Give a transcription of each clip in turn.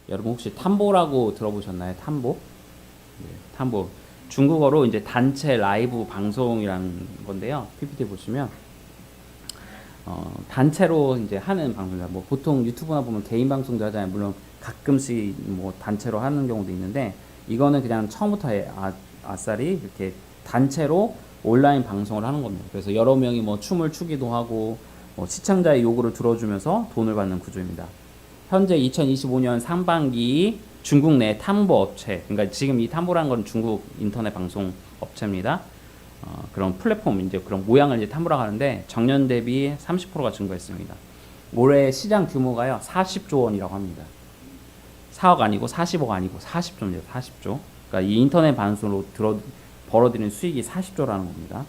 여러분 혹시 탐보라고 들어보셨나요? 탐보? 네, 탐보. 중국어로 이제 단체 라이브 방송이라는 건데요. PPT 보시면 단체로 이제 하는 방송입니다. 뭐 보통 유튜브나 보면 개인 방송도 하잖아요. 물론 가끔씩 뭐 단체로 하는 경우도 있는데 이거는 그냥 처음부터 아싸리 이렇게 단체로 온라인 방송을 하는 겁니다. 그래서 여러 명이 뭐 춤을 추기도 하고 뭐 시청자의 요구를 들어주면서 돈을 받는 구조입니다. 현재 2025년 상반기 중국 내 탐보 업체, 그러니까 지금 이 탐보라는 건 중국 인터넷 방송 업체입니다. 그런 플랫폼 이제 그런 모양을 이제 탐보라고 하는데 정년 대비 30%가 증가했습니다. 올해 시장 규모가요 40조 원이라고 합니다. 4억 아니고 40억 아니고 40조입니다. 40조. 그러니까 이 인터넷 방송으로 벌어들이는 수익이 40조라는 겁니다.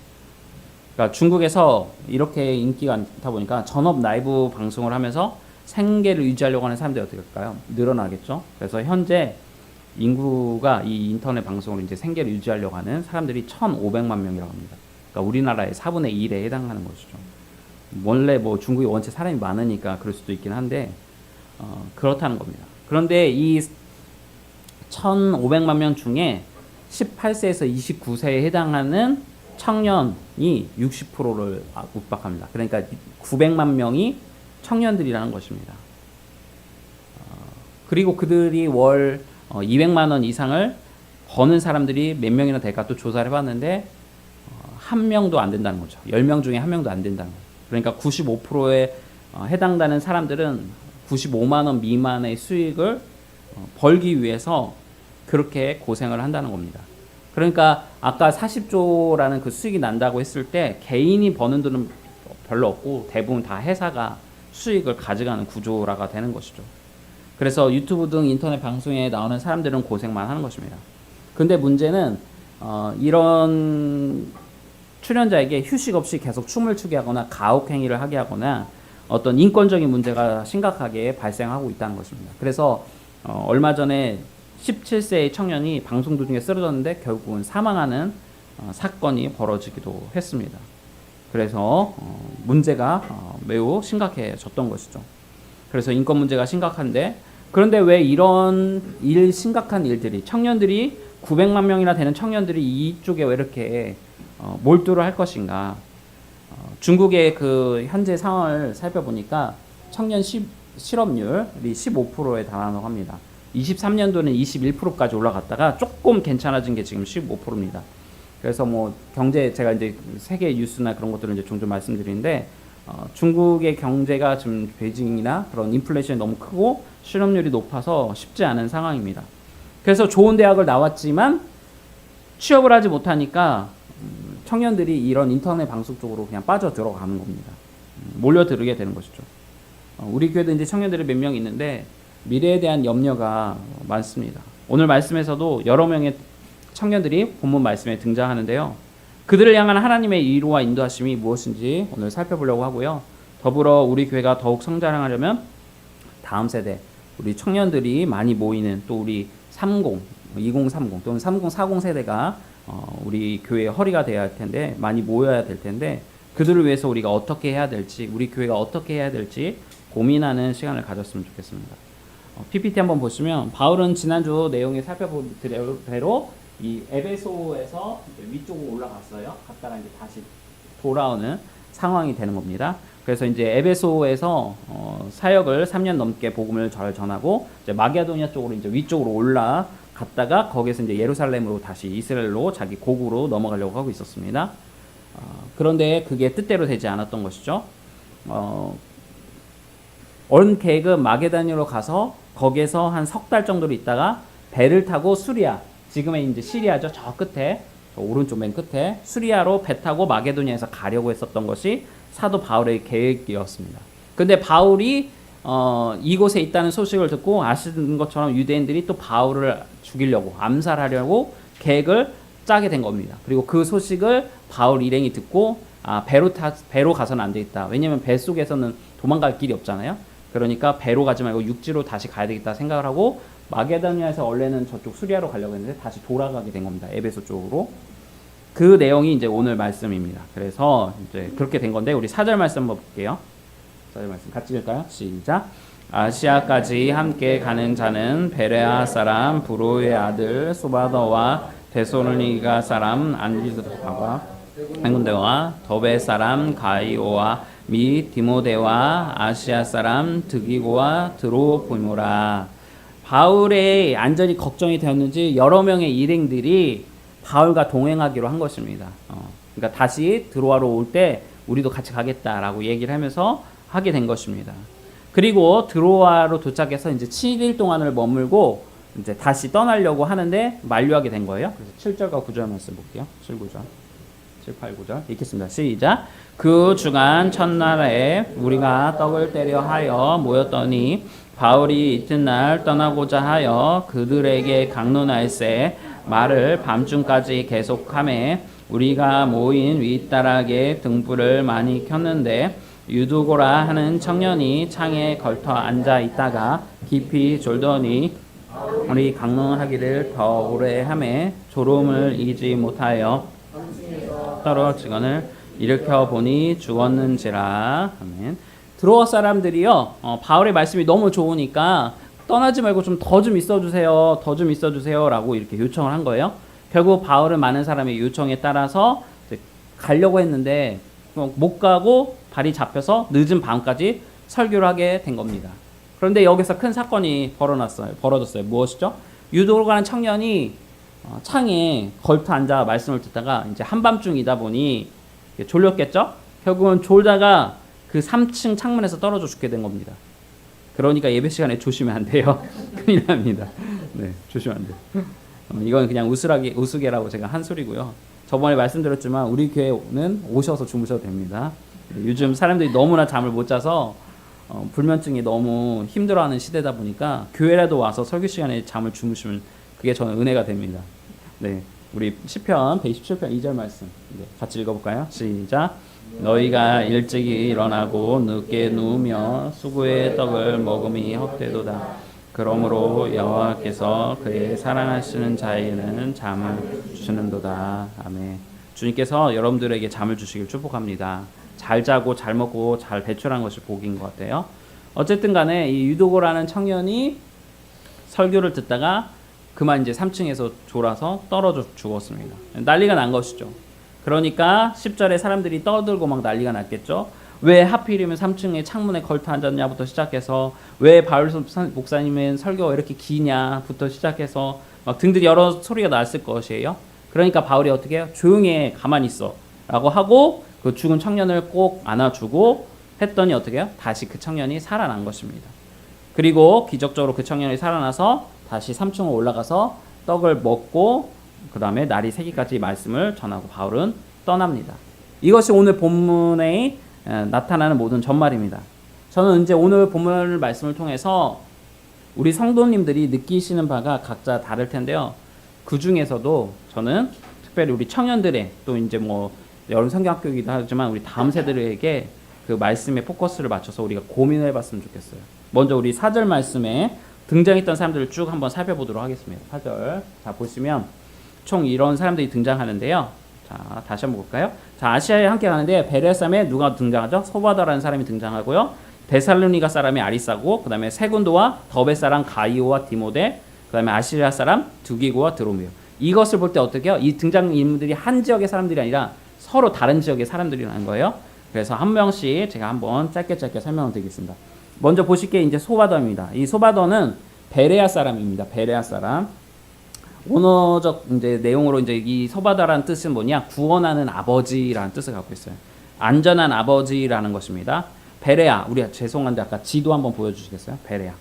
그러니까 중국에서 이렇게 인기가 많다 보니까 전업 라이브 방송을 하면서 생계를 유지하려고 하는 사람들이 어떻게 할까요? 늘어나겠죠. 그래서 현재 인구가 이 인터넷 방송으로 이제 생계를 유지하려고 하는 사람들이 1,500만 명이라고 합니다. 그러니까 우리나라의 4분의 1에 해당하는 것이죠. 원래 뭐 중국이 원체 사람이 많으니까 그럴 수도 있긴 한데 그렇다는 겁니다. 그런데 이 1,500만 명 중에 18세에서 29세에 해당하는 청년이 60%를 육박합니다. 그러니까 900만 명이 청년들이라는 것입니다. 그리고 그들이 월 200만 원 이상을 버는 사람들이 몇 명이나 될까 또 조사를 해봤는데 한 명도 안 된다는 거죠. 10명 중에 한 명도 안 된다는 거죠. 그러니까 95%에 해당되는 사람들은 95만 원 미만의 수익을 벌기 위해서 그렇게 고생을 한다는 겁니다. 그러니까 아까 40조라는 그 수익이 난다고 했을 때 개인이 버는 돈은 별로 없고 대부분 다 회사가 수익을 가져가는 구조라가 되는 것이죠. 그래서 유튜브 등 인터넷 방송에 나오는 사람들은 고생만 하는 것입니다. 근데 문제는 이런 출연자에게 휴식 없이 계속 춤을 추게 하거나 가혹행위를 하게 하거나 어떤 인권적인 문제가 심각하게 발생하고 있다는 것입니다. 그래서 얼마 전에 17세의 청년이 방송 도중에 쓰러졌는데 결국은 사망하는 사건이 벌어지기도 했습니다. 그래서 문제가 매우 심각해졌던 것이죠. 그래서 인권 문제가 심각한데 그런데 왜 이런 심각한 일들이 청년들이 900만 명이나 되는 청년들이 이쪽에 왜 이렇게 몰두를 할 것인가? 중국의 그 현재 상황을 살펴보니까 청년 실업률이 15%에 달한다고 합니다. 23년도는 21%까지 올라갔다가 조금 괜찮아진 게 지금 15%입니다. 그래서 뭐 경제 제가 이제 세계 뉴스나 그런 것들을 이제 종종 말씀드리는데 중국의 경제가 지금 베이징이나 그런 인플레이션이 너무 크고 실업률이 높아서 쉽지 않은 상황입니다. 그래서 좋은 대학을 나왔지만 취업을 하지 못하니까 청년들이 이런 인터넷 방송 쪽으로 그냥 빠져 들어가는 겁니다. 몰려들게 되는 것이죠. 우리 교회도 이제 청년들이 몇 명 있는데 미래에 대한 염려가 많습니다. 오늘 말씀에서도 여러 명의 청년들이 본문 말씀에 등장하는데요. 그들을 향한 하나님의 위로와 인도하심이 무엇인지 오늘 살펴보려고 하고요. 더불어 우리 교회가 더욱 성장하려면 다음 세대, 우리 청년들이 많이 모이는 또 우리 30, 2030 또는 3040 세대가 우리 교회의 허리가 되어야 할 텐데 많이 모여야 될 텐데 그들을 위해서 우리가 어떻게 해야 될지 우리 교회가 어떻게 해야 될지 고민하는 시간을 가졌으면 좋겠습니다. PPT 한번 보시면 바울은 지난주 내용에 살펴본 대로 이 에베소에서 위쪽으로 올라갔어요. 갔다가 이제 다시 돌아오는 상황이 되는 겁니다. 그래서 이제 에베소에서 사역을 3년 넘게 복음을 잘 전하고 이제 마게도니아 쪽으로 이제 위쪽으로 올라갔다가 거기서 이제 예루살렘으로 다시 이스라엘로 자기 고국으로 넘어가려고 하고 있었습니다. 그런데 그게 뜻대로 되지 않았던 것이죠. 온 계획은 마게도니아로 가서 거기에서 한 석 달 정도로 있다가 배를 타고 수리아, 지금의 이제 시리아죠. 저 끝에, 저 오른쪽 맨 끝에 수리아로 배 타고 마게도니아에서 가려고 했었던 것이 사도 바울의 계획이었습니다. 근데 바울이 이곳에 있다는 소식을 듣고 아시는 것처럼 유대인들이 또 바울을 죽이려고 암살하려고 계획을 짜게 된 겁니다. 그리고 그 소식을 바울 일행이 듣고 배로 가서는 안 되겠다. 왜냐하면 배 속에서는 도망갈 길이 없잖아요. 그러니까 배로 가지 말고 육지로 다시 가야 되겠다 생각을 하고 마게도니아에서 원래는 저쪽 수리아로 가려고 했는데 다시 돌아가게 된 겁니다. 에베소 쪽으로. 그 내용이 이제 오늘 말씀입니다. 그래서 이제 그렇게 된 건데 우리 4절 말씀 한번 볼게요. 14절 말씀 같이 읽을까요? 시작. 아시아까지 함께 가는 자는 베레아 사람 브로의 아들 소바더와 데살로니가 사람 안디드바와 한군데와 더베 사람 가이오와 미 디모데와 아시아 사람 드기고와 드로보모라. 바울의 안전이 걱정이 되었는지 여러 명의 일행들이 바울과 동행하기로 한 것입니다. 그러니까 다시 드로아로 올 때 우리도 같이 가겠다라고 얘기를 하면서 하게 된 것입니다. 그리고 드로아로 도착해서 이제 7일 동안을 머물고 이제 다시 떠나려고 하는데 만류하게 된 거예요. 그래서 7절과 9절 말씀 볼게요. 7, 9절. 7, 8, 9절 읽겠습니다. 시작. 그 주간 첫날에 우리가 떡을 때려 하여 모였더니 바울이 이튿날 떠나고자 하여 그들에게 강론할세 말을 밤중까지 계속하매 우리가 모인 윗다락에 등불을 많이 켰는데 유두고라 하는 청년이 창에 걸터 앉아 있다가 깊이 졸더니 우리 강론하기를 더 오래 하매 졸음을 이기지 못하여 떨어지거늘 일으켜 보니 죽었는지라. 아멘. 드로아 사람들이요, 바울의 말씀이 너무 좋으니까 떠나지 말고 좀 더 좀 있어주세요, 더 좀 있어주세요라고 이렇게 요청을 한 거예요. 결국 바울은 많은 사람의 요청에 따라서 가려고 했는데 못 가고 발이 잡혀서 늦은 밤까지 설교를 하게 된 겁니다. 그런데 여기서 큰 사건이 벌어졌어요. 무엇이죠? 유도로 가는 청년이 창에 걸터 앉아 말씀을 듣다가 이제 한밤중이다 보니 졸렸겠죠? 결국은 졸다가 그 3층 창문에서 떨어져 죽게 된 겁니다. 그러니까 예배 시간에 조심하면 안 돼요. 큰일 납니다. 네, 조심하면 안 돼요. 이건 그냥 우스개라고 제가 한 소리고요. 저번에 말씀드렸지만 우리 교회는 오셔서 주무셔도 됩니다. 요즘 사람들이 너무나 잠을 못 자서 불면증이 너무 힘들어하는 시대다 보니까 교회라도 와서 설교 시간에 잠을 주무시면 그게 저는 은혜가 됩니다. 네, 우리 시편 127편 2절 말씀 같이 읽어볼까요? 시작. 너희가 일찍이 일어나고 늦게 누우며 수구의 떡을 먹음이 헛되도다. 그러므로 여호와께서 그의 사랑하시는 자에게는 잠을 주시는도다. 아멘. 주님께서 여러분들에게 잠을 주시길 축복합니다. 잘 자고 잘 먹고 잘 배출한 것이 복인 것 같아요. 어쨌든 간에 이 유도고라는 청년이 설교를 듣다가 그만 이제 3층에서 졸아서 떨어져 죽었습니다. 난리가 난 것이죠. 그러니까 10절에 사람들이 떠들고 막 난리가 났겠죠. 왜 하필이면 3층에 창문에 걸터 앉았냐부터 시작해서 왜 바울 목사님은 설교가 이렇게 기냐부터 시작해서 막 등등 여러 소리가 났을 것이에요. 그러니까 바울이 어떻게 해요? 조용히 해, 가만히 있어 라고 하고 그 죽은 청년을 꼭 안아주고 했더니 어떻게 해요? 다시 그 청년이 살아난 것입니다. 그리고 기적적으로 그 청년이 살아나서 다시 3층으로 올라가서 떡을 먹고 그 다음에 날이 새기까지 말씀을 전하고 바울은 떠납니다. 이것이 오늘 본문에 나타나는 모든 전말입니다. 저는 이제 오늘 본문 말씀을 통해서 우리 성도님들이 느끼시는 바가 각자 다를 텐데요. 그 중에서도 저는 특별히 우리 청년들의 또 이제 뭐 여름 성경학교이기도 하지만 우리 다음 세대들에게 그 말씀에 포커스를 맞춰서 우리가 고민을 해봤으면 좋겠어요. 먼저 우리 4절 말씀에 등장했던 사람들을 쭉 한번 살펴보도록 하겠습니다. 4절 자 보시면 총 이런 사람들이 등장하는데요. 자 다시 한번 볼까요? 자 아시아에 함께 가는데 베레아 사람에 누가 등장하죠? 소바더라는 사람이 등장하고요. 데살로니가 사람이 아리사고 그 다음에 세군도와 더베 사람 가이오와 디모데 그 다음에 아시아 사람 두기고와 드로미오. 이것을 볼 때 어떻게 해요? 이 등장인물들이 한 지역의 사람들이 아니라 서로 다른 지역의 사람들이라는 거예요. 그래서 한 명씩 제가 한번 짧게 설명을 드리겠습니다. 먼저 보실 게 이제 소바더입니다. 이 소바더는 베레아 사람입니다. 베레아 사람. 원어적 이제 내용으로 이제 이 소바더라는 뜻은 뭐냐? 구원하는 아버지라는 뜻을 갖고 있어요. 안전한 아버지라는 것입니다. 베레아, 우리 죄송한데 아까 지도 한번 보여주시겠어요? 베레아.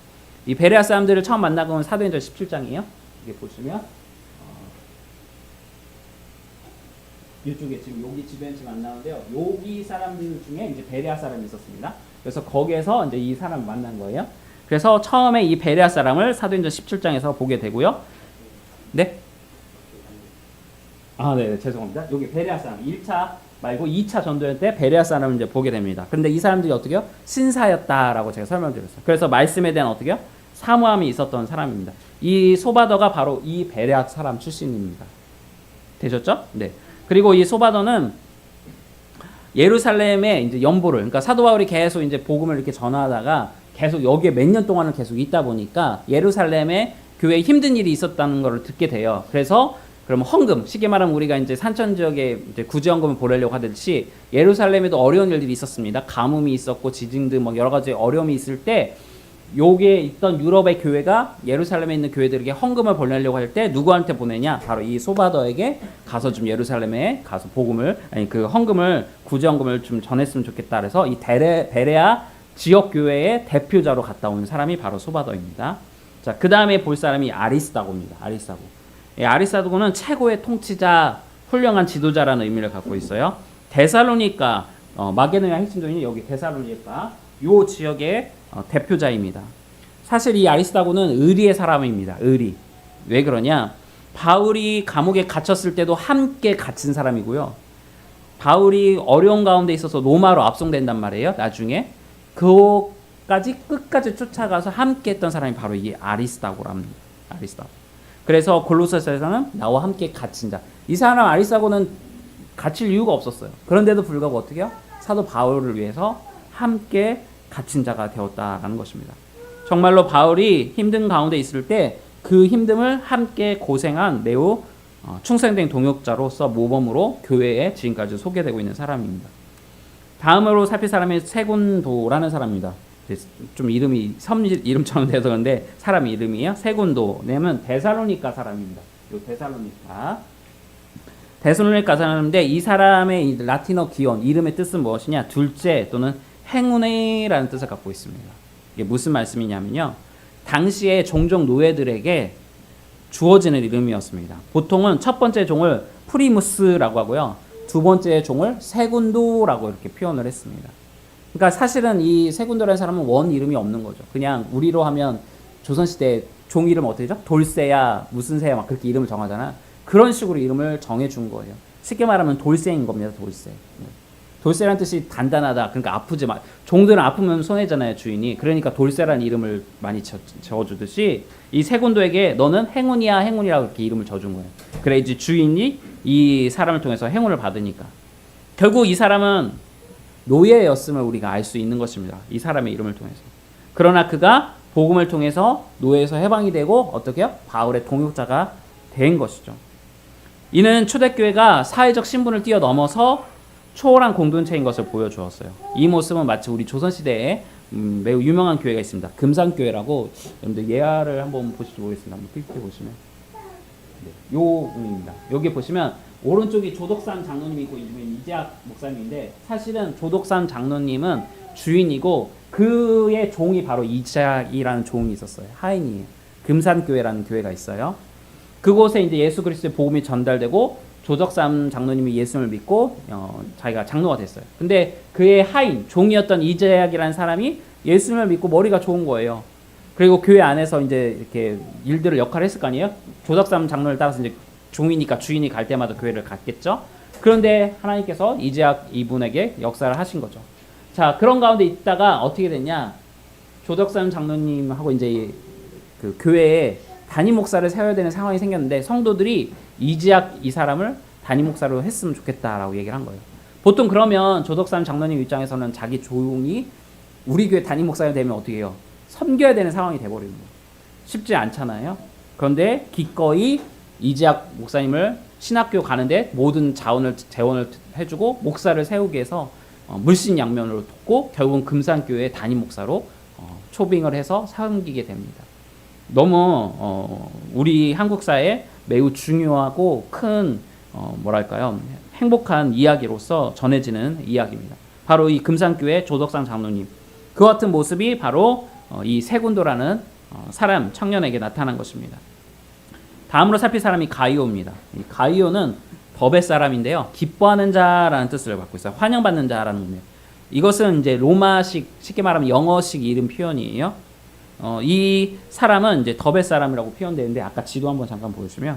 이 베레아 사람들을 처음 만나고는 사도행전 17장이에요. 이게 보시면 이쪽에 지금 여기 지도엔 지금 안 나오는데요. 여기 사람들 중에 이제 베레아 사람이 있었습니다. 그래서 거기에서 이제 이 사람을 만난 거예요. 그래서 처음에 이 베레아 사람을 사도행전 17장에서 보게 되고요. 네? 아, 네, 죄송합니다. 여기 베레아 사람 1차 말고 2차 전도연 때 베레아 사람을 이제 보게 됩니다. 그런데 이 사람들이 어떻게요? 신사였다라고 제가 설명드렸어요. 그래서 말씀에 대한 어떻게요? 사모함이 있었던 사람입니다. 이 소바더가 바로 이 베레아 사람 출신입니다. 되셨죠? 네. 그리고 이 소바더는 예루살렘의 이제 연보를, 그러니까 사도 바울이 계속 이제 복음을 이렇게 전하다가 계속 여기에 몇 년 동안을 계속 있다 보니까 예루살렘에 교회에 힘든 일이 있었다는 걸 듣게 돼요. 그래서 그럼 헌금, 쉽게 말하면 우리가 이제 산천 지역에 이제 구제헌금을 보내려고 하듯이 예루살렘에도 어려운 일들이 있었습니다. 가뭄이 있었고 지진 등 뭐 여러 가지 어려움이 있을 때 요게 있던 유럽의 교회가 예루살렘에 있는 교회들에게 헌금을 보내려고 할 때 누구한테 보내냐? 바로 이 소바더에게 가서 좀 예루살렘에 가서 복음을, 아니 그 헌금을, 구제헌금을 좀 전했으면 좋겠다. 그래서 이 베레아 지역 교회의 대표자로 갔다 온 사람이 바로 소바더입니다. 자, 그 다음에 볼 사람이 아리스다고입니다. 아리스다고. 아리스다고는 최고의 통치자, 훌륭한 지도자라는 의미를 갖고 있어요. 데살로니가, 마게도냐 핵심적인 여기 데살로니가 요 지역의 대표자입니다. 사실 이 아리스다고는 의리의 사람입니다. 의리. 왜 그러냐? 바울이 감옥에 갇혔을 때도 함께 갇힌 사람이고요. 바울이 어려운 가운데 있어서 로마로 압송된단 말이에요. 나중에 그까지 끝까지 쫓아가서 함께 했던 사람이 바로 이 아리스다고랍니다. 아리스다고. 그래서 골로새서에서는 나와 함께 갇힌 자. 이 사람 아리스다고는 갇힐 이유가 없었어요. 그런데도 불구하고 어떻게 해요? 사도 바울을 위해서 함께 갇힌 자가 되었다라는 것입니다. 정말로 바울이 힘든 가운데 있을 때 그 힘듦을 함께 고생한 매우 충성된 동역자로서 모범으로 교회에 지금까지 소개되고 있는 사람입니다. 다음으로 살필 사람이 세군도라는 사람입니다. 좀 이름이 이름처럼 돼서 그런데 사람 이름이에요. 세군도. 왜냐면 데살로니가 사람입니다. 요 데살로니가 사람인데 이 사람의 이 라틴어 기원, 이름의 뜻은 무엇이냐? 둘째 또는 행운이라는 뜻을 갖고 있습니다. 이게 무슨 말씀이냐면요. 당시에 종족 노예들에게 주어지는 이름이었습니다. 보통은 첫 번째 종을 프리무스라고 하고요. 두 번째 종을 세군도라고 이렇게 표현을 했습니다. 그러니까 사실은 이 세군도라는 사람은 원 이름이 없는 거죠. 그냥 우리로 하면 조선시대 종 이름 어떻게 되죠? 돌쇠야, 무슨 새야 막 그렇게 이름을 정하잖아. 그런 식으로 이름을 정해준 거예요. 쉽게 말하면 돌쇠인 겁니다. 돌쇠. 돌쇠라는 뜻이 단단하다. 그러니까 아프지 마. 종들은 아프면 손해잖아요, 주인이. 그러니까 돌쇠라는 이름을 많이 적어주듯이 이 세군도에게 너는 행운이야, 행운이라고 이렇게 이름을 져준 거예요. 그래 이제 주인이 이 사람을 통해서 행운을 받으니까. 결국 이 사람은 노예였음을 우리가 알 수 있는 것입니다. 이 사람의 이름을 통해서. 그러나 그가 복음을 통해서 노예에서 해방이 되고 어떻게 해요? 바울의 동역자가 된 것이죠. 이는 초대교회가 사회적 신분을 뛰어넘어서 초월한 공동체인 것을 보여주었어요. 이 모습은 마치 우리 조선시대에 매우 유명한 교회가 있습니다. 금산교회라고. 여러분들 예화를 한번 보실지 모르겠습니다. 한번 클릭해 보시면 네, 요입니다. 여기 보시면 오른쪽이 조덕삼 장로님이고 이재학 목사님인데 사실은 조덕삼 장로님은 주인이고 그의 종이 바로 이재학이라는 종이 있었어요. 하인이에요. 금산교회라는 교회가 있어요. 그곳에 이제 예수 그리스도의 복음이 전달되고 조덕삼 장로님이 예수를 믿고 자기가 장로가 됐어요. 근데 그의 하인, 종이었던 이재학이라는 사람이 예수를 믿고 머리가 좋은 거예요. 그리고 교회 안에서 이제 이렇게 일들을 역할을 했을 거 아니에요? 조덕삼 장로를 따라서 이제 종이니까 주인이 갈 때마다 교회를 갔겠죠. 그런데 하나님께서 이재학 이분에게 역사를 하신 거죠. 자, 그런 가운데 있다가 어떻게 됐냐? 조덕삼 장로님하고 이제 그 교회에 담임 목사를 세워야 되는 상황이 생겼는데 성도들이 이재학 이 사람을 담임 목사로 했으면 좋겠다라고 얘기를 한 거예요. 보통 그러면 조덕삼 장로님 입장에서는 자기 종이 우리 교회 담임 목사가 되면 어떻게 해요? 섬겨야 되는 상황이 돼버리는 거예요. 쉽지 않잖아요. 그런데 기꺼이 이재학 목사님을 신학교 가는데 모든 재원을 해주고 목사를 세우기 위해서 물신양면으로 돕고 결국은 금산교회 담임 목사로 초빙을 해서 섬기게 됩니다. 너무 우리 한국사에 매우 중요하고 큰 뭐랄까요? 행복한 이야기로서 전해지는 이야기입니다. 바로 이 금산교회 조덕삼 장로님 그 같은 모습이 바로 이 세군도라는 사람 청년에게 나타난 것입니다. 다음으로 살필 사람이 가이오입니다. 이 가이오는 더베 사람인데요. 기뻐하는 자라는 뜻을 갖고 있어요. 환영받는 자라는 의미예요. 이것은 이제 로마식, 쉽게 말하면 영어식 이름 표현이에요. 이 사람은 이제 더베 사람이라고 표현되는데 아까 지도 한번 잠깐 보여주면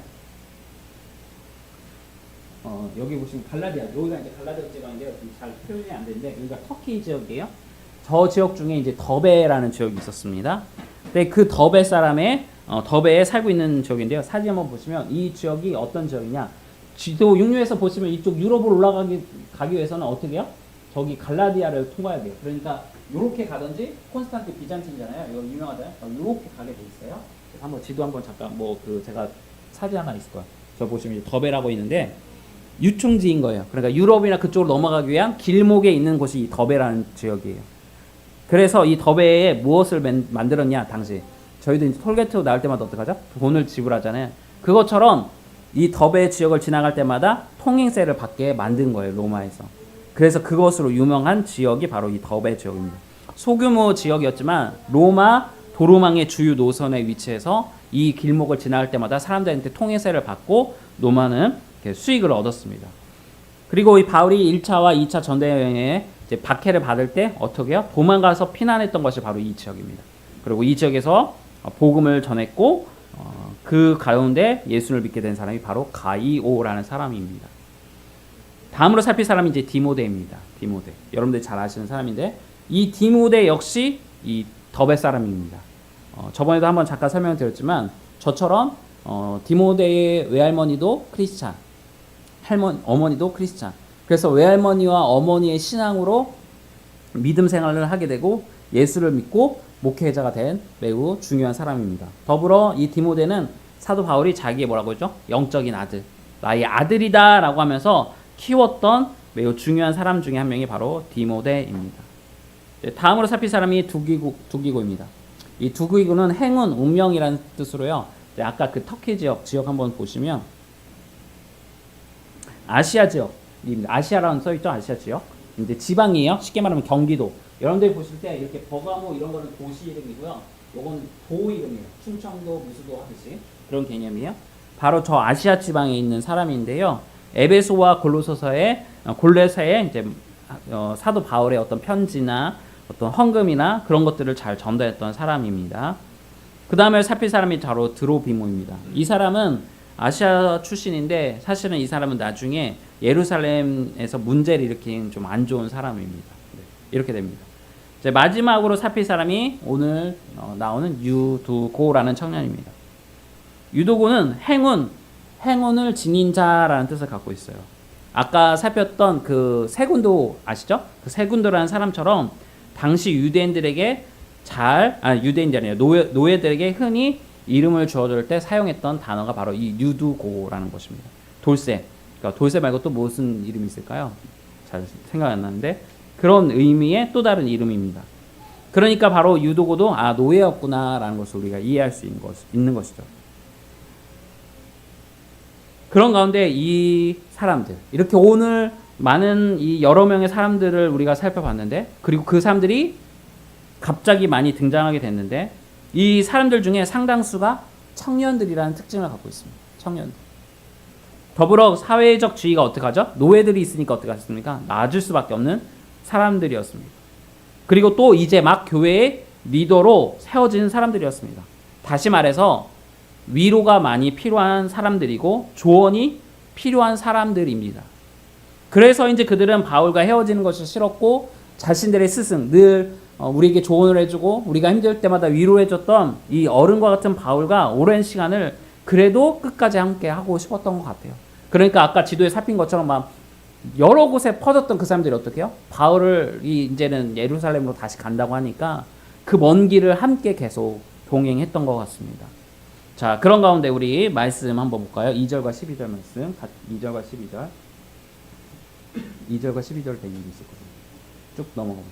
여기 보시면 갈라디아, 여기가 이제 갈라디아 지역인데요. 잘 표현이 안 되는데 여기가 터키 지역이에요. 저 지역 중에 이제 더베라는 지역이 있었습니다. 근데 그 더베 사람의 더베에 살고 있는 지역인데요. 사진 한번 보시면 이 지역이 어떤 지역이냐? 지도 육류에서 보시면 이쪽 유럽으로 가기 위해서는 어떻게 해요? 저기 갈라디아를 통과해야 돼요. 그러니까 이렇게 가든지 콘스탄트 비잔틴이잖아요. 이거 유명하잖아요. 이렇게 가게 돼 있어요. 한번 지도 한번 잠깐 뭐 그 제가 사진 하나 있을 거야. 저 보시면 더베라고 있는데 유충지인 거예요. 그러니까 유럽이나 그쪽으로 넘어가기 위한 길목에 있는 곳이 이 더베라는 지역이에요. 그래서 이 더베에 무엇을 만들었냐 당시 저희도 이제 톨게이트 나올 때마다 어떡하죠? 돈을 지불하잖아요. 그것처럼 이 더베 지역을 지나갈 때마다 통행세를 받게 만든 거예요. 로마에서. 그래서 그것으로 유명한 지역이 바로 이 더베 지역입니다. 소규모 지역이었지만 로마 도로망의 주요 노선에 위치해서 이 길목을 지나갈 때마다 사람들한테 통행세를 받고 로마는 수익을 얻었습니다. 그리고 이 바울이 1차와 2차 전대 여행에 이제 박해를 받을 때 어떻게 해요? 도망가서 피난했던 것이 바로 이 지역입니다. 그리고 이 지역에서 복음을 전했고 그 가운데 예수를 믿게 된 사람이 바로 가이오라는 사람입니다. 다음으로 살필 사람이 이제 디모데입니다. 디모데. 여러분들이 잘 아시는 사람인데 이 디모데 역시 이 더베 사람입니다. 저번에도 한번 잠깐 설명을 드렸지만 저처럼 디모데의 외할머니도 크리스찬, 어머니도 크리스찬. 그래서 외할머니와 어머니의 신앙으로 믿음 생활을 하게 되고 예수를 믿고 목회자가 된 매우 중요한 사람입니다. 더불어 이 디모데는 사도 바울이 자기의 뭐라고 했죠? 영적인 아들, 나의 아들이다 라고 하면서 키웠던 매우 중요한 사람 중에 한 명이 바로 디모데입니다. 다음으로 살필 사람이 두기고입니다. 이 두기고는 행운, 운명이라는 뜻으로요. 아까 그 터키 지역 한번 보시면 아시아 지역입니다. 아시아라는 써있죠? 아시아 지역. 이제 지방이에요. 쉽게 말하면 경기도. 여러분들이 보실 때 이렇게 버가모 이런 거는 도시 이름이고요. 요거는 도 이름이에요. 충청도, 무수도 하듯이 그런 개념이에요. 바로 저 아시아 지방에 있는 사람인데요. 에베소와 골로새서에 이제 사도 바울의 어떤 편지나 어떤 헌금이나 그런 것들을 잘 전달했던 사람입니다. 그 다음에 살필 사람이 바로 드로비모입니다. 이 사람은 아시아 출신인데 사실은 이 사람은 나중에 예루살렘에서 문제를 일으킨 좀 안 좋은 사람입니다. 이렇게 됩니다. 이제 마지막으로 살필 사람이 오늘 나오는 유두고라는 청년입니다. 유두고는 행운을 지닌 자라는 뜻을 갖고 있어요. 아까 살폈던 그 세군도 아시죠? 그 세군도라는 사람처럼 당시 유대인들에게 유대인이 아니라 노예들에게 흔히 이름을 주어줄 때 사용했던 단어가 바로 이 유두고라는 것입니다. 돌쇠. 그러니까 돌쇠 말고 또 무슨 이름이 있을까요? 잘 생각이 안 나는데 그런 의미의 또 다른 이름입니다. 그러니까 바로 유두고도 노예였구나라는 것을 우리가 이해할 수 있는 것이죠. 그런 가운데 이 사람들, 이렇게 오늘 많은 이 여러 명의 사람들을 우리가 살펴봤는데, 그리고 그 사람들이 갑자기 많이 등장하게 됐는데, 이 사람들 중에 상당수가 청년들이라는 특징을 갖고 있습니다. 청년들. 더불어 사회적 지위가 어떻게 하죠? 노예들이 있으니까 어떻게 하셨습니까? 낮을 수밖에 없는 사람들이었습니다. 그리고 또 이제 막 교회의 리더로 세워진 사람들이었습니다. 다시 말해서 위로가 많이 필요한 사람들이고 조언이 필요한 사람들입니다. 그래서 이제 그들은 바울과 헤어지는 것이 싫었고 자신들의 스승, 늘 우리에게 조언을 해주고 우리가 힘들 때마다 위로해줬던 이 어른과 같은 바울과 오랜 시간을 그래도 끝까지 함께 하고 싶었던 것 같아요. 그러니까 아까 지도에 살핀 것처럼 막 여러 곳에 퍼졌던 그 사람들이 어떻게 해요? 바울이 이제는 예루살렘으로 다시 간다고 하니까 그 먼 길을 함께 계속 동행했던 것 같습니다. 자, 그런 가운데 우리 말씀 한번 볼까요? 2절과 12절 말씀. 2절과 12절. 2절과 12절 된 일이 있을 거예요. 쭉 넘어가고.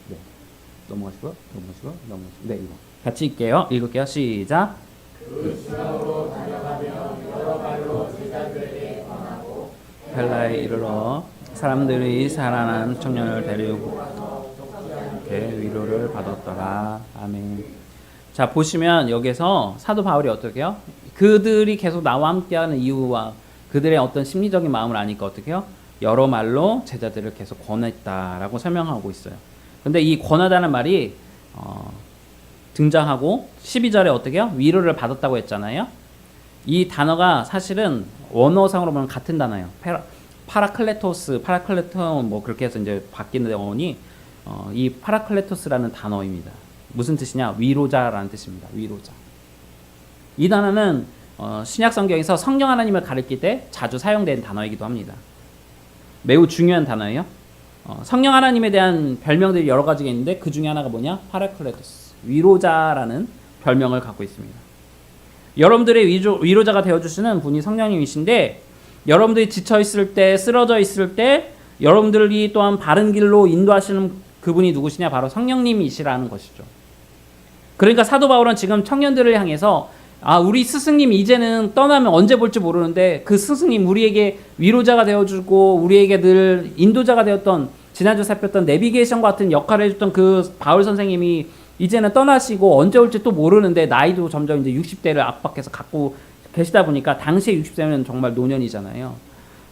네. 넘어가시고요. 네, 이거. 같이 읽을게요. 시작. 그 시간으로 달려가며 여러 발로 제자들에게 권하고 헬라에 이르러 사람들이 살아난 청년을 데리고 위로를 받았더라. 아멘. 자, 보시면 여기서 사도 바울이 어떻게 해요? 그들이 계속 나와 함께하는 이유와 그들의 어떤 심리적인 마음을 아니까 어떻게 해요? 여러 말로 제자들을 계속 권했다라고 설명하고 있어요. 근데 이 권하다는 말이 등장하고 12절에 어떻게 해요? 위로를 받았다고 했잖아요. 이 단어가 사실은 원어상으로 보면 같은 단어예요. 파라클레토스 뭐 그렇게 해서 이제 바뀌는 원이 이 파라클레토스라는 단어입니다. 무슨 뜻이냐? 위로자라는 뜻입니다. 위로자. 이 단어는 신약 성경에서 성령 하나님을 가리킬 때 자주 사용된 단어이기도 합니다. 매우 중요한 단어예요. 성령 하나님에 대한 별명들이 여러 가지가 있는데 그 중에 하나가 뭐냐? 파라클레토스, 위로자라는 별명을 갖고 있습니다. 여러분들의 위로자가 되어주시는 분이 성령님이신데 여러분들이 지쳐있을 때, 쓰러져 있을 때 여러분들이 또한 바른 길로 인도하시는 그분이 누구시냐? 바로 성령님이시라는 것이죠. 그러니까 사도 바울은 지금 청년들을 향해서 우리 스승님 이제는 떠나면 언제 볼지 모르는데 그 스승님 우리에게 위로자가 되어주고 우리에게 늘 인도자가 되었던, 지난주 살폈던 내비게이션 같은 역할을 해줬던 그 바울 선생님이 이제는 떠나시고 언제 올지 또 모르는데 나이도 점점 이제 60대를 압박해서 갖고 계시다 보니까 당시에 60세는 정말 노년이잖아요.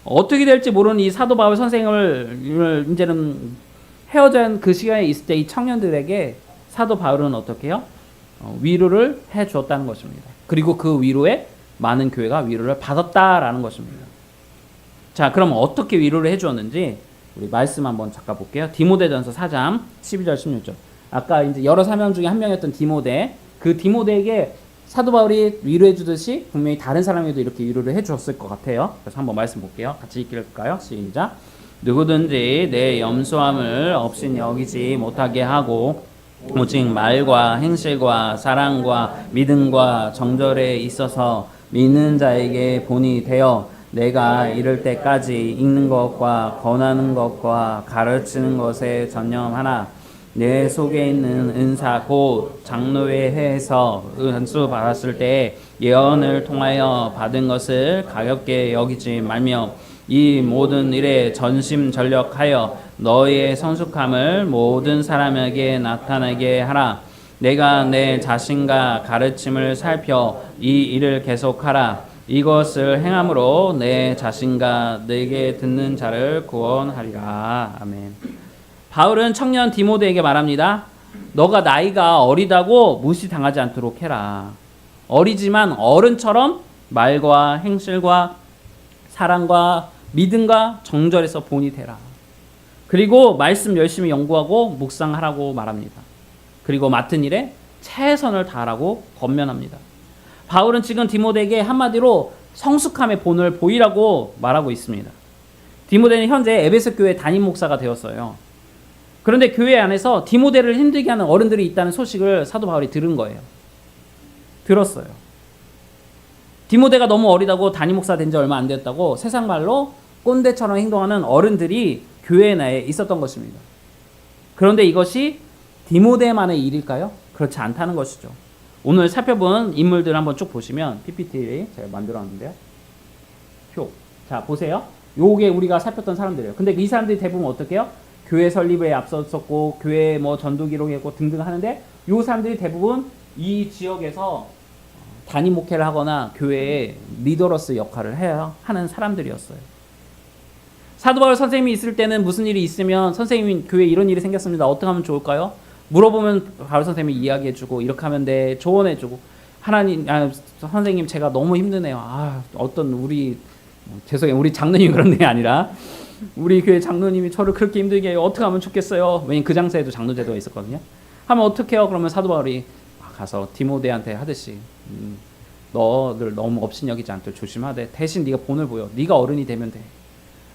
어떻게 될지 모르는 이 사도 바울 선생을 이제는 헤어져 그 시간에 있을 때 이 청년들에게 사도 바울은 어떻게 해요? 위로를 해 주었다는 것입니다. 그리고 그 위로에 많은 교회가 위로를 받았다라는 것입니다. 자, 그럼 어떻게 위로를 해 주었는지 우리 말씀 한번 잠깐 볼게요. 디모데전서 4장 12절 16절. 아까 이제 여러 사명 중에 한 명이었던 디모데, 그 디모데에게 사도 바울이 위로해 주듯이 분명히 다른 사람에게도 이렇게 위로를 해 주었을 것 같아요. 그래서 한번 말씀 볼게요. 같이 읽을까요? 시작. 누구든지 내 염소함을 없인 여기지 못하게 하고 오직 말과 행실과 사랑과 믿음과 정절에 있어서 믿는 자에게 본이 되어 내가 이를 때까지 읽는 것과 권하는 것과 가르치는 것에 전념하나 내 속에 있는 은사 곧 장로회 회에서 은수 받았을 때 예언을 통하여 받은 것을 가볍게 여기지 말며 이 모든 일에 전심전력하여 너의 성숙함을 모든 사람에게 나타나게 하라. 내가 내 자신과 가르침을 살펴 이 일을 계속하라. 이것을 행함으로 내 자신과 내게 듣는 자를 구원하리라. 아멘. 바울은 청년 디모데에게 말합니다. 너가 나이가 어리다고 무시당하지 않도록 해라. 어리지만 어른처럼 말과 행실과 사랑과 믿음과 정절에서 본이 되라. 그리고 말씀 열심히 연구하고 묵상하라고 말합니다. 그리고 맡은 일에 최선을 다하라고 권면합니다. 바울은 지금 디모데에게 한마디로 성숙함의 본을 보이라고 말하고 있습니다. 디모데는 현재 에베소 교회 담임 목사가 되었어요. 그런데 교회 안에서 디모데를 힘들게 하는 어른들이 있다는 소식을 사도 바울이 들은 거예요. 들었어요. 디모데가 너무 어리다고 담임 목사 된 지 얼마 안 됐다고 세상 말로 꼰대처럼 행동하는 어른들이 교회 내에 있었던 것입니다. 그런데 이것이 디모데만의 일일까요? 그렇지 않다는 것이죠. 오늘 살펴본 인물들 한번 쭉 보시면 PPT 제가 만들어놨는데요. 표. 자, 보세요. 요게 우리가 살폈던 사람들이에요. 근데 이 사람들이 대부분 어떻게 해요? 교회 설립에 앞섰었고 교회 뭐 전도 기록했고 등등 하는데 요 사람들이 대부분 이 지역에서 담임 목회를 하거나 교회의 리더로서 역할을 해야 하는 사람들이었어요. 사도 바울 선생님이 있을 때는 무슨 일이 있으면 선생님이 교회에 이런 일이 생겼습니다. 어떻게 하면 좋을까요? 물어보면 바울 선생님이 이야기해주고 이렇게 하면 돼 조언해주고 하나님 선생님 제가 너무 힘드네요. 어떤 죄송해요 우리 장로님 그런 게 아니라 우리 교회 장로님이 저를 그렇게 힘들게 해요. 어떻게 하면 좋겠어요? 왜냐면 그 장사에도 장로 제도가 있었거든요. 하면 어떻게 해요? 그러면 사도 바울이 가서 디모데한테 하듯이 너를 너무 업신여기지 않도록 조심하되 대신 네가 본을 보여. 네가 어른이 되면 돼.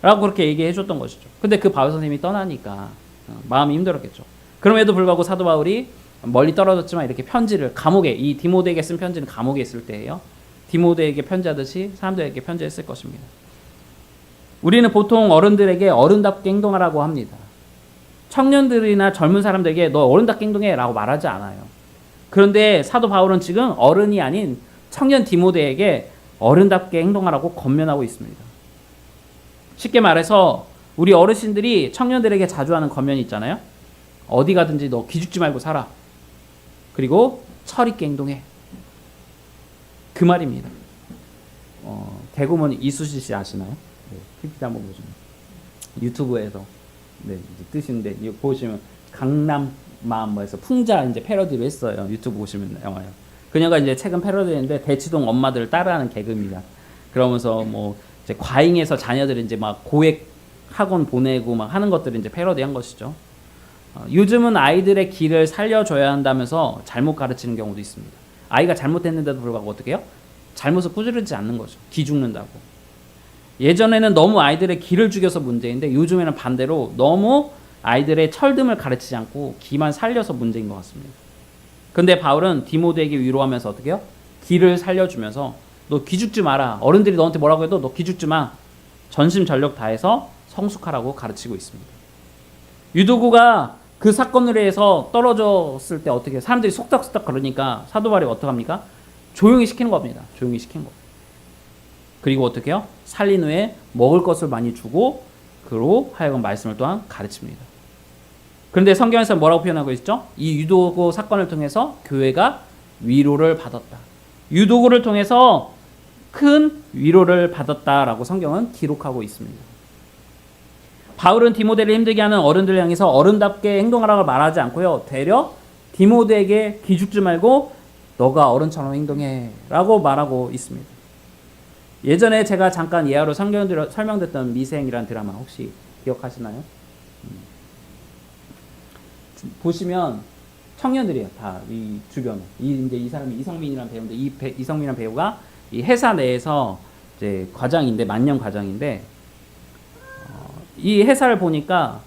라고 그렇게 얘기해 줬던 것이죠. 근데 그 바울 선생님이 떠나니까 마음이 힘들었겠죠. 그럼에도 불구하고 사도 바울이 멀리 떨어졌지만 이렇게 편지를 감옥에 이 디모데에게 쓴 편지는 감옥에 있을 때예요. 디모데에게 편지하듯이 사람들에게 편지했을 것입니다. 우리는 보통 어른들에게 어른답게 행동하라고 합니다. 청년들이나 젊은 사람들에게 너 어른답게 행동해 라고 말하지 않아요. 그런데 사도 바울은 지금 어른이 아닌 청년 디모데에게 어른답게 행동하라고 권면하고 있습니다. 쉽게 말해서 우리 어르신들이 청년들에게 자주 하는 권면이 있잖아요. 어디 가든지 너 기죽지 말고 살아. 그리고 철 있게 행동해. 그 말입니다. 개그우먼 이수지 씨 아시나요? 네, PPT 한번 보시면 유튜브에서 네, 이제 뜨시는데 이거 보시면 강남마음에서 풍자 이제 패러디를 했어요. 유튜브 보시면 영화요. 그녀가 이제 최근 패러디했는데 대치동 엄마들을 따라하는 개그입니다. 그러면서 뭐 이제 과잉해서 자녀들이 이제 막 고액 학원 보내고 막 하는 것들을 이제 패러디한 것이죠. 요즘은 아이들의 길을 살려줘야 한다면서 잘못 가르치는 경우도 있습니다. 아이가 잘못했는데도 불구하고 어떻게 해요? 잘못을 꾸지르지 않는 거죠. 기죽는다고. 예전에는 너무 아이들의 기를 죽여서 문제인데 요즘에는 반대로 너무 아이들의 철듦을 가르치지 않고 기만 살려서 문제인 것 같습니다. 근데 바울은 디모데에게 위로하면서 어떻게 해요? 기를 살려주면서 너 기죽지 마라. 어른들이 너한테 뭐라고 해도 너 기죽지 마. 전심전력 다해서 성숙하라고 가르치고 있습니다. 유도구가 그 사건으로 해서 떨어졌을 때 어떻게 해요? 사람들이 속닥속닥 그러니까 사도 바울이 어떻게 합니까? 조용히 시키는 겁니다. 조용히 시키는 거. 그리고 어떻게 해요? 살린 후에 먹을 것을 많이 주고 그로 하여금 말씀을 또한 가르칩니다. 그런데 성경에서 뭐라고 표현하고 있죠? 이 유도구 사건을 통해서 교회가 위로를 받았다. 유도구를 통해서 큰 위로를 받았다라고 성경은 기록하고 있습니다. 바울은 디모데를 힘들게 하는 어른들을 향해서 어른답게 행동하라고 말하지 않고요. 되려 디모데에게 기죽지 말고 너가 어른처럼 행동해 라고 말하고 있습니다. 예전에 제가 잠깐 예화로 설명됐던 미생이라는 드라마 혹시 기억하시나요? 보시면 청년들이에요. 다 이 주변에. 이제 이 사람이 이성민이라는 배우인데 이성민이라는 배우가 이 회사 내에서 이제 과장인데 만년 과장인데 이 회사를 보니까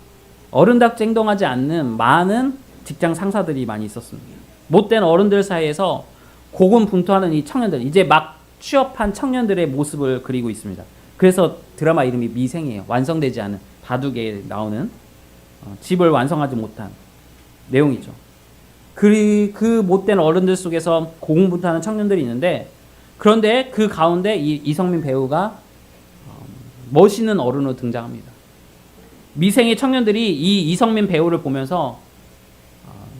어른답게 행동하지 않는 많은 직장 상사들이 많이 있었습니다. 못된 어른들 사이에서 고군분투하는 이 청년들, 이제 막 취업한 청년들의 모습을 그리고 있습니다. 그래서 드라마 이름이 미생이에요. 완성되지 않은 바둑에 나오는 집을 완성하지 못한 내용이죠. 그 못된 어른들 속에서 고군분투하는 청년들이 있는데 그런데 그 가운데 이성민 배우가 멋있는 어른으로 등장합니다. 미생의 청년들이 이 이성민 배우를 보면서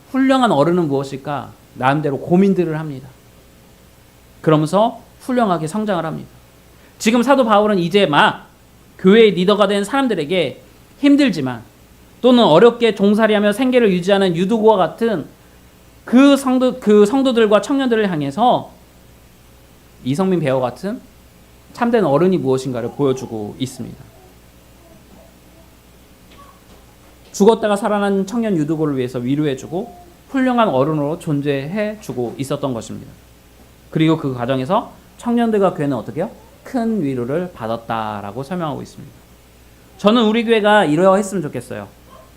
훌륭한 어른은 무엇일까 나름대로 고민들을 합니다. 그러면서 훌륭하게 성장을 합니다. 지금 사도 바울은 이제 막 교회의 리더가 된 사람들에게 힘들지만 또는 어렵게 종살이하며 생계를 유지하는 유두고와 같은 그 성도들과 청년들을 향해서 이성민 배우 같은 참된 어른이 무엇인가를 보여주고 있습니다. 죽었다가 살아난 청년 유두고를 위해서 위로해주고 훌륭한 어른으로 존재해주고 있었던 것입니다. 그리고 그 과정에서 청년들과 교회는 어떻게 해요? 큰 위로를 받았다라고 설명하고 있습니다. 저는 우리 교회가 이러했으면 좋겠어요.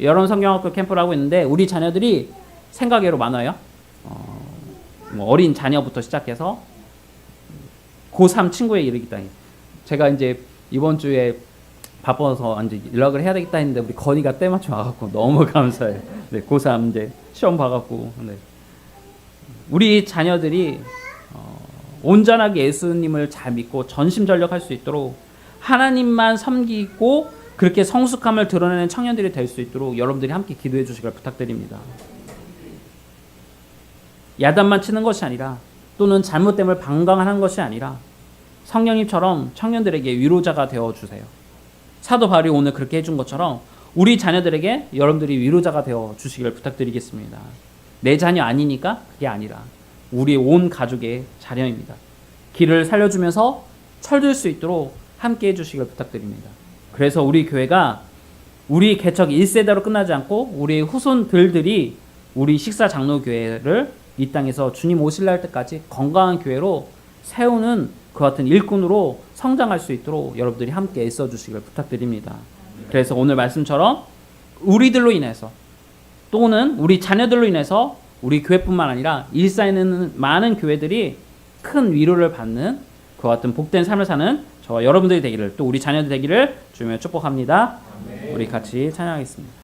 여론 성경학교 캠프를 하고 있는데 우리 자녀들이 생각외로 많아요. 어린 자녀부터 시작해서 고3 친구에 이르기까지. 제가 이제 이번 주에 바빠서 이제 연락을 해야 되겠다 했는데 우리 건이가 때마침 와갖고 너무 감사해요. 네, 고3 이제 시험 봐갖고. 네. 우리 자녀들이 온전하게 예수님을 잘 믿고 전심전력할 수 있도록 하나님만 섬기고 그렇게 성숙함을 드러내는 청년들이 될 수 있도록 여러분들이 함께 기도해 주시길 부탁드립니다. 야단만 치는 것이 아니라 또는 잘못됨을 방관하는 것이 아니라 성령님처럼 청년들에게 위로자가 되어주세요. 사도 바울이 오늘 그렇게 해준 것처럼 우리 자녀들에게 여러분들이 위로자가 되어주시길 부탁드리겠습니다. 내 자녀 아니니까 그게 아니라 우리 온 가족의 자녀입니다. 길을 살려주면서 철들 수 있도록 함께 해주시길 부탁드립니다. 그래서 우리 교회가 우리 개척 1세대로 끝나지 않고 우리 후손들이 우리 식사 장로교회를 이 땅에서 주님 오실 날 때까지 건강한 교회로 세우는 그 같은 일꾼으로 성장할 수 있도록 여러분들이 함께 애써주시길 부탁드립니다. 그래서 오늘 말씀처럼 우리들로 인해서 또는 우리 자녀들로 인해서 우리 교회뿐만 아니라 일사에는 많은 교회들이 큰 위로를 받는 그 같은 복된 삶을 사는 저와 여러분들이 되기를 또 우리 자녀들 되기를 주님의 축복합니다. 우리 같이 찬양하겠습니다.